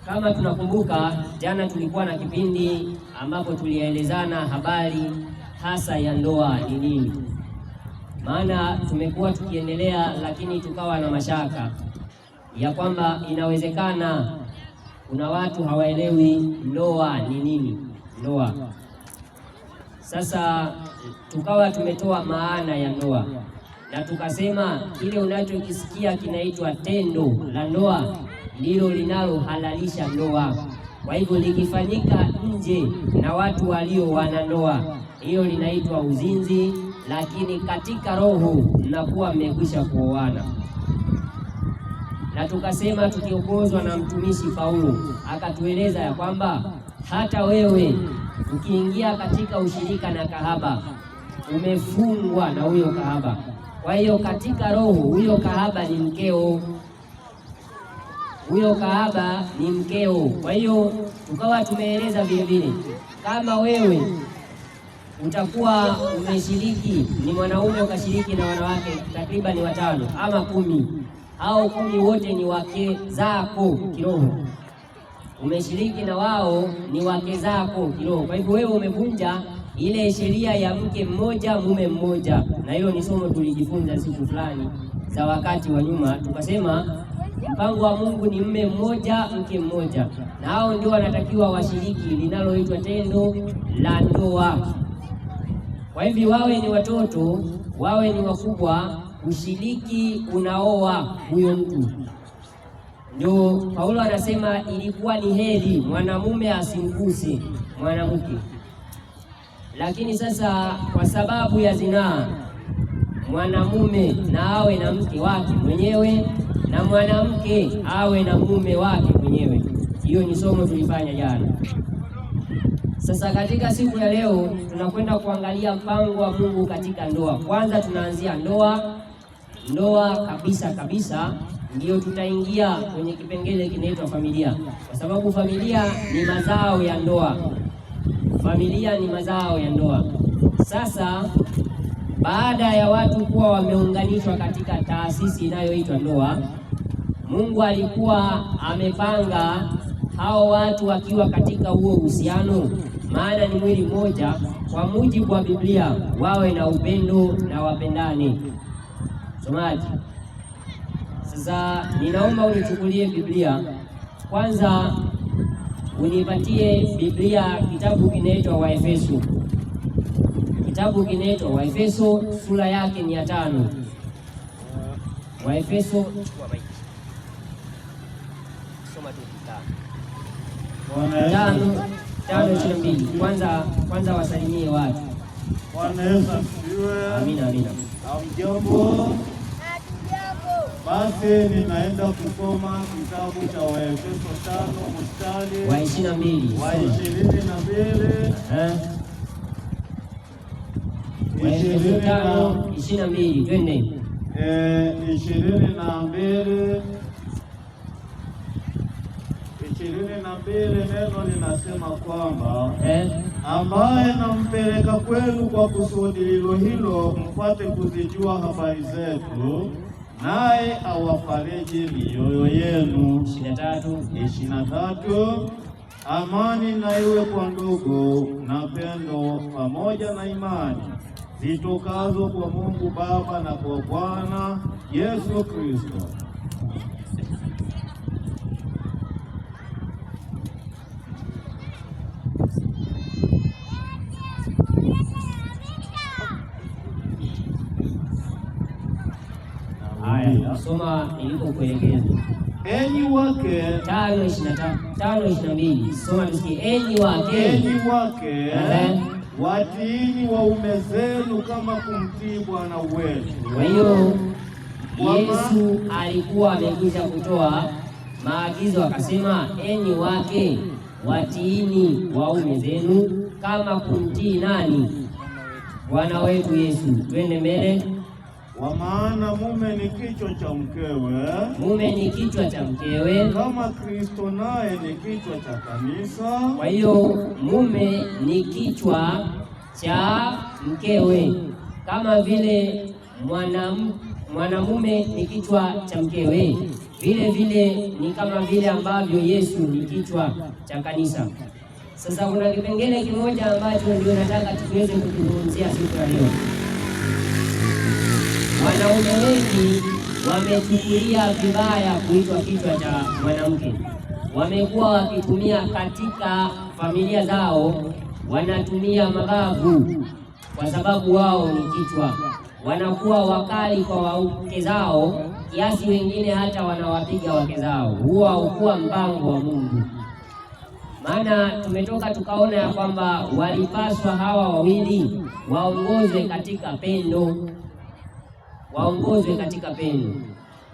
Kama tunakumbuka jana tulikuwa na kipindi ambapo tulielezana habari hasa ya ndoa ni nini. Maana tumekuwa tukiendelea, lakini tukawa na mashaka ya kwamba inawezekana kuna watu hawaelewi ndoa ni nini. Ndoa sasa tukawa tumetoa maana ya ndoa na tukasema kile unachokisikia kinaitwa tendo la ndoa ndilo linalohalalisha ndoa. Kwa hivyo likifanyika nje na watu walio wanandoa, hiyo linaitwa uzinzi, lakini katika roho mnakuwa mmekwisha kuoana. Na tukasema tukiongozwa na mtumishi Paulo akatueleza ya kwamba hata wewe ukiingia katika ushirika na kahaba umefungwa na huyo kahaba. Kwa hiyo katika roho huyo kahaba ni mkeo, huyo kahaba ni mkeo. Kwa hiyo tukawa tumeeleza vile vile, kama wewe utakuwa umeshiriki, ni mwanaume ukashiriki na wanawake takriban 5 ama 10, hao 10 wote ni wake zako kiroho, umeshiriki na wao ni wake zako kiroho. Kwa hivyo wewe umevunja ile sheria ya mke mmoja mume mmoja, na hilo ni somo tulijifunza siku fulani za wakati wa nyuma. Tukasema mpango wa Mungu ni mume mmoja mke mmoja, na hao ndio wanatakiwa washiriki linaloitwa tendo la ndoa. Kwa hivyo wawe ni watoto wawe ni wakubwa, ushiriki unaoa huyo mtu. Ndio Paulo anasema ilikuwa ni heri mwanamume asimguse mwanamke, lakini sasa kwa sababu ya zinaa mwanamume na awe na mke wake mwenyewe na mwanamke awe na mume wake mwenyewe. Hiyo ni somo tulifanya jana. Sasa katika siku ya leo tunakwenda kuangalia mpango wa Mungu katika ndoa. Kwanza tunaanzia ndoa kabisa, ndio tutaingia kwenye kipengele kinaitwa familia, kwa sababu familia ni mazao ya ndoa. Familia ni mazao ya ndoa. Sasa baada ya watu kuwa wameunganishwa katika taasisi inayoitwa ndoa, Mungu alikuwa amepanga hao watu wakiwa katika huo uhusiano, maana ni mwili mmoja, kwa mujibu wa Biblia wawe na upendo na wapendane. Somaji, sasa ninaomba unichukulie Biblia kwanza, unipatie Biblia kitabu kinaitwa Waefeso. Kitabu kinaitwa Waefeso, sura yake ni ya 5. Waefeso soma tu 5:22. Kwanza wasalimie watu. Bwana Yesu asifiwe. Amina. Hamjambo? Basi ninaenda kusoma kitabu cha Waefeso 5 mstari wa 22. Waefeso 5:22, twende. 22 neno linasema kwamba ambaye nampeleka kwenu kwa kusudi hilo mpate kuzijua habari zetu, naye awafariji mioyo yenu. 23 amani na iwe kwa ndugu na pendo pamoja na imani zitokazo kwa Mungu Baba na kwa Bwana Yesu Kristo. Soma ilikokuelekeza. Enyi wake 5:22. Soma tusikie. Enyi wake watiini waume zenu kama kumtii Bwana wetu. Kwa hiyo Yesu alikuwa amekwisha kutoa maagizo akasema, enyi wake watiini waume zenu kama kumtii nani? Bwana wetu Yesu. Twende mbele. Kwa maana mume ni kichwa cha mkewe. Mume ni kichwa cha mkewe, kama Kristo naye ni kichwa cha kanisa. Kwa hiyo mume ni kichwa cha mkewe, kama vile mwanamume ni kichwa cha mkewe. vile vile ni kama vile ambavyo Yesu ni kichwa cha kanisa. Sasa kuna kipengele kimoja ambacho ndio nataka tuweze kuzungumzia siku ya leo. Wanaume wengi wamechukulia vibaya kuitwa kichwa cha mwanamke. Wamekuwa wakitumia katika familia zao, wanatumia mabavu kwa sababu wao ni kichwa. Wanakuwa wakali kwa wake zao, kiasi wengine hata wanawapiga wake zao. Huo haukuwa mpango wa Mungu. Maana tumetoka tukaona ya kwamba walipaswa hawa wawili waongozwe katika pendo,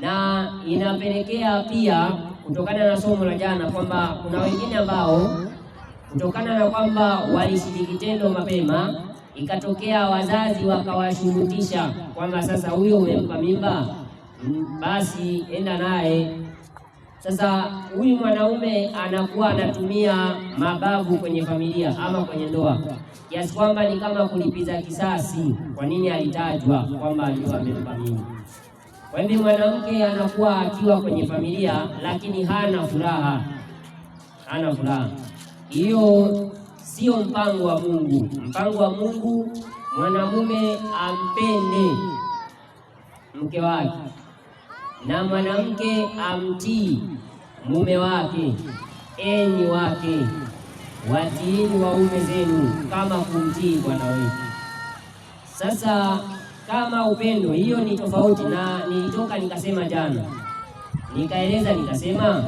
na inapelekea pia kutokana na somo la jana kwamba kuna wengine ambao kutokana na kwamba walishiriki tendo mapema, ikatokea wazazi wakawashurutisha kwamba sasa huyo umempa mimba, basi enda naye. Sasa huyu mwanaume anakuwa anatumia mabavu kwenye familia ama kwenye ndoa, kiasi kwamba ni kama kulipiza kisasi. Kwa nini alitajwa kwamba ndio amempa mimba? Kwa hivyo mwanamke anakuwa akiwa kwenye familia lakini hana furaha. Hiyo sio mpango wa Mungu. Mpango wa Mungu, mwanamume ampende mke wake na mwanamke amtii mume wake. Enyi wake, watiini waume zenu kama kumtii Bwana wetu. Sasa kama upendo, hiyo ni tofauti, na nilitoka nikasema jana, nikaeleza nikasema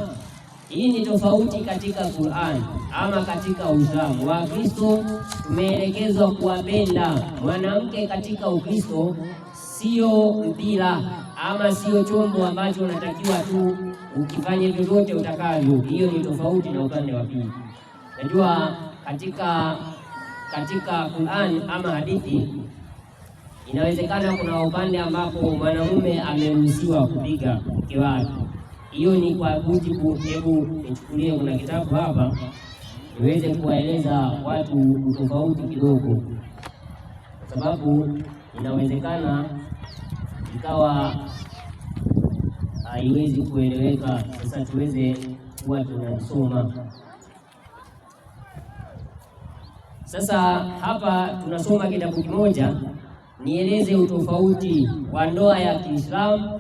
hii ni tofauti katika Qur'an ama katika Uislamu. Wakristo tumeelekezwa kuwapenda. Mwanamke katika Ukristo sio mpira ama sio chombo ambacho unatakiwa tu ukifanye vyovyote utakavyo. Hiyo ni tofauti na upande wa pili. Najua katika Qur'an ama hadithi inawezekana kuna upande ambapo mwanamume ameruhusiwa kupiga mke wake. Hiyo ni kwa mujibu, hebu nichukulie kuna kitabu hapa niweze kuwaeleza watu utofauti kidogo, kwa sababu inawezekana ikawa haiwezi kueleweka. Sasa tuweze kuwa tunasoma. Sasa hapa tunasoma kitabu kimoja, nieleze utofauti wa ndoa ya Kiislamu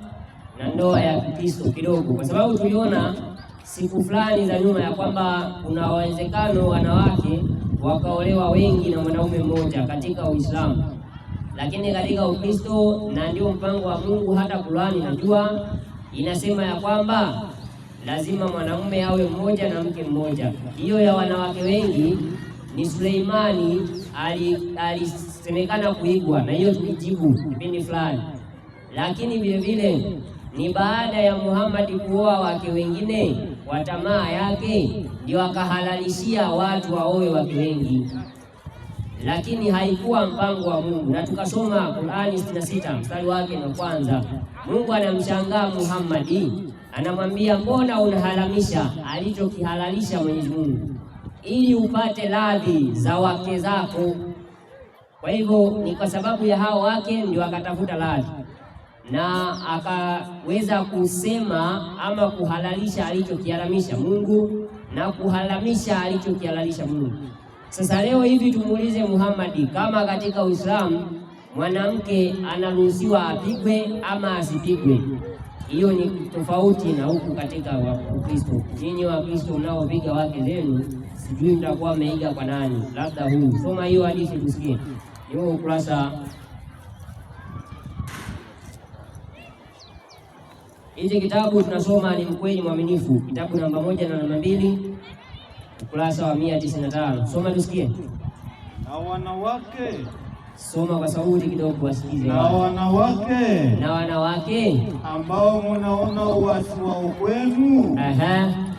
na ndoa ya Kikristo kidogo, kwa sababu tuliona siku fulani za nyuma ya kwamba kuna uwezekano wanawake wakaolewa wengi na mwanaume mmoja katika Uislamu, lakini katika Ukristo, na ndio mpango wa Mungu, hata Qur'ani najua inasema ya kwamba lazima mwanamume awe mmoja na mke mmoja. Hiyo ya wanawake wengi ni Suleimani alisemekana kuigwa, na hiyo tulijibu kipindi fulani, lakini vile vile ni baada ya Muhammad kuoa wake wengine kwa tamaa yake, ndio akahalalishia watu waoe wake wengi, lakini haikuwa mpango wa Mungu. Na tukasoma Qur'ani 66 mstari wake wa kwanza. Mungu anamshangaa Muhammad, anamwambia mbona unahalamisha alichokihalalisha Mwenyezi Mungu ili upate radhi za wake zako. Kwa hivyo ni kwa sababu ya hao wake ndio akatafuta radhi na akaweza kusema ama kuhalalisha alichokiharamisha Mungu na kuhalamisha alichokihalalisha Mungu. Sasa leo hivi tumuulize Muhammad kama katika Uislamu mwanamke anaruhusiwa apigwe ama asipigwe. Hiyo ni tofauti na huku katika Ukristo. Nyinyi Wakristo mnaopiga wake zenu, sijui mtakuwa mmeiga kwa nani, labda huyu. Soma hiyo hadithi tusikie. Hiyo ukurasa, hizi kitabu tunasoma ni Mkweli Mwaminifu, kitabu namba 1 na namba 2, ukurasa wa 195. Soma tusikie. Na wanawake, soma kwa sauti kidogo wasikize. Na wanawake ambao mnaona uasi wao kwenu,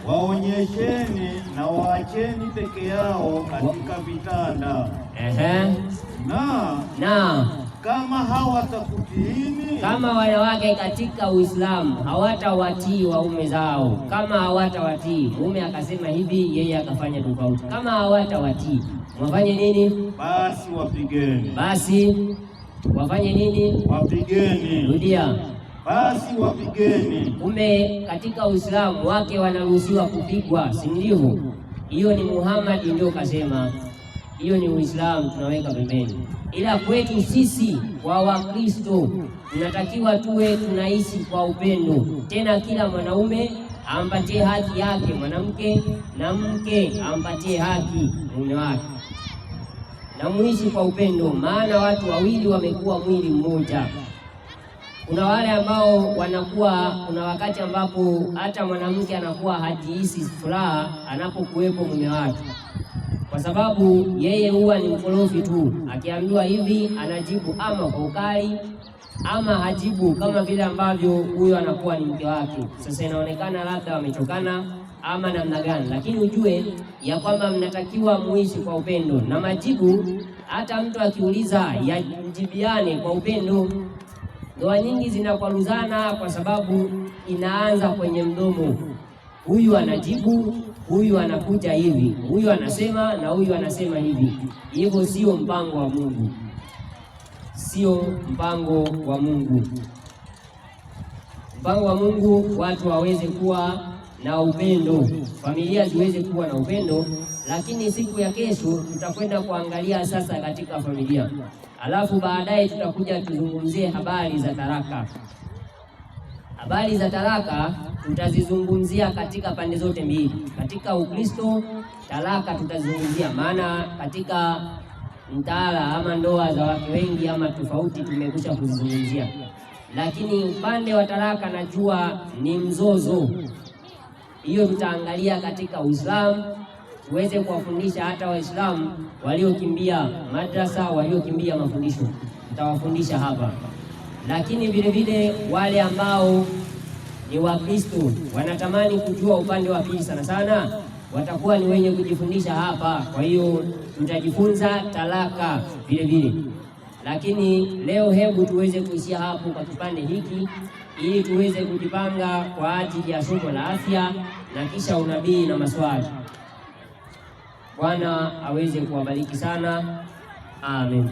waonyesheni na waacheni peke yao katika vitanda. Na kama hawatakutiini, kama wanawake katika Uislamu hawatawatii waume zao, kama hawatawatii mume akasema hivi, yeye akafanya tofauti, kama hawatawatii wafanye nini? Basi wapigeni. Basi wafanye nini? Wapigeni. Rudia. basi wapigeni. Kumbe katika Uislamu wake wanaruhusiwa kupigwa, si ndivyo? Hiyo ni Muhammad ndio kasema, hiyo ni Uislamu, tunaweka pembeni. Ila kwetu sisi wa Wakristo tunatakiwa tuwe tunaishi kwa upendo, tena kila mwanaume ampatie haki yake mwanamke na mke ampatie haki mume wake, na muishi kwa upendo, maana watu wawili wamekuwa mwili mmoja. Kuna wale ambao kuna wakati ambapo hata mwanamke anakuwa hajihisi furaha anapokuwepo mume wake, kwa sababu yeye huwa ni mkorofi tu, akiambiwa hivi anajibu ama kwa ukali ama hajibu kama vile ambavyo huyo anakuwa ni mke wake. Sasa inaonekana labda wamechokana ama namna gani, lakini ujue ya kwamba mnatakiwa muishi kwa upendo, na majibu hata mtu akiuliza yajibiane kwa upendo. Ndoa nyingi zinakwaruzana kwa sababu inaanza kwenye mdomo, huyu anajibu, huyu anakuja hivi, huyu anasema na huyu anasema hivi. Hivyo sio mpango wa Mungu, sio mpango wa Mungu. Mpango wa Mungu watu waweze kuwa na upendo, familia ziweze kuwa na upendo. Lakini siku ya kesho tutakwenda kuangalia sasa katika familia, alafu baadaye tutakuja tuzungumzie habari za talaka. Habari za talaka tutazizungumzia katika pande zote mbili. Katika Ukristo talaka tutazungumzia, maana katika mtaala ama ndoa za watu wengi ama tofauti tumekwisha kuzizungumzia, lakini upande wa talaka najua ni mzozo. Hiyo tutaangalia katika Uislamu, tuweze kuwafundisha hata Waislamu waliokimbia madrasa, waliokimbia mafundisho, tutawafundisha hapa. Lakini vile vile wale ambao ni Wakristo wanatamani kujua upande wa pili sana sana, watakuwa ni wenye kujifundisha hapa. Kwa hiyo tutajifunza talaka vile vile, lakini leo hebu tuweze kuishia hapo kwa kipande hiki, ili tuweze kujipanga kwa ajili ya somo la afya na kisha unabii na maswali. Bwana aweze kuwabariki sana. Amen.